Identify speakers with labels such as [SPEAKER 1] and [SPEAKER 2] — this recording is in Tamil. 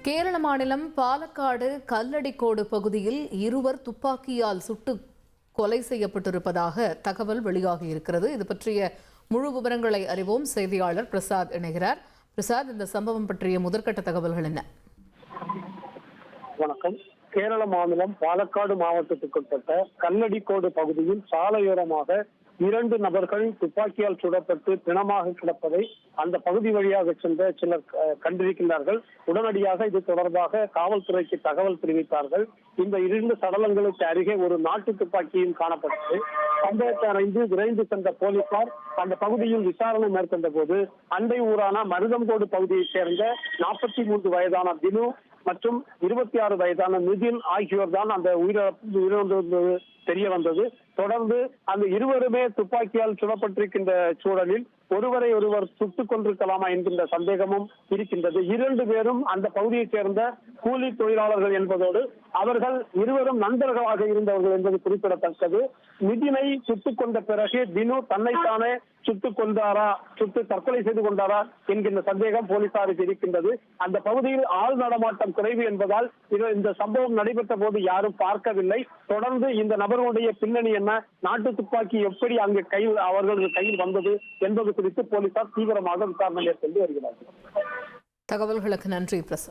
[SPEAKER 1] கேரள மாநிலம் பாலக்காடு கல்லடிக்கோடு பகுதியில் இருவர் துப்பாக்கியால் சுட்டு கொலை செய்யப்பட்டிருப்பதாக தகவல் வெளியாகியிருக்கிறது. இது பற்றிய முழு விவரங்களை அறிவோம். செய்தியாளர் பிரசாத் இணைகிறார். பிரசாத், இந்த சம்பவம் பற்றிய முதற்கட்ட தகவல்கள் என்ன?
[SPEAKER 2] வணக்கம். கேரள மாநிலம் பாலக்காடு மாவட்டத்துக்குட்பட்ட கல்லடிக்கோடு பகுதியில் சாலையோரமாக 2 நபர்கள் துப்பாக்கியால் சுடப்பட்டு பிணமாக கிடப்பதை அந்த பகுதி வழியாக சென்ற சிலர் கண்டிருக்கிறார்கள். உடனடியாக இது தொடர்பாக காவல்துறைக்கு தகவல் தெரிவித்தார்கள். இந்த 2 சடலங்களுக்கு அருகே ஒரு நாட்டு துப்பாக்கியும் காணப்பட்டது. சம்பவத்தை அறிந்து விரைந்து சென்ற போலீசார் அந்த பகுதியில் விசாரணை மேற்கொண்ட போது அண்டை ஊரான மருதங்கோடு பகுதியைச் சேர்ந்த 43 வயதான தினு மற்றும் 26 வயதான நிதின் ஆகியோர் தான் அந்த உயிரிழந்தது தெரிய வந்தது. தொடர்ந்து அந்த இருவருமே துப்பாக்கியால் சுடப்பட்டிருக்கின்ற சூழலில் ஒருவரை ஒருவர் சுட்டுக் கொண்டிருக்கலாமா என்கின்ற சந்தேகமும் இருக்கின்றது. 2 பேரும் அந்த பகுதியைச் சேர்ந்த கூலி தொழிலாளர்கள் என்பதோடு அவர்கள் இருவரும் நண்பர்களாக இருந்தவர்கள் என்பது குறிப்பிடத்தக்கது. நிதினை சுட்டுக் கொண்ட பிறகு தினு தன்னைத்தானே சுட்டு தற்கொலை செய்து கொண்டாரா என்கின்ற சந்தேகம் போலீசாருக்கு இருக்கின்றது. அந்த பகுதியில் ஆள் நடமாட்டம் குறைவு என்பதால் இந்த சம்பவம் நடைபெற்ற போது யாரும் பார்க்கவில்லை. தொடர்ந்து இந்த நபர்களுடைய பின்னணி என்ன, நாட்டு துப்பாக்கி எப்படி அங்கு அவர்கள் கையில் வந்தது என்பது குறித்து போலீசார் தீவிரமாக விசாரணை மேற்கொண்டு வருகிறார்கள்.
[SPEAKER 1] தகவல்களுக்கு நன்றி பிரசாத்.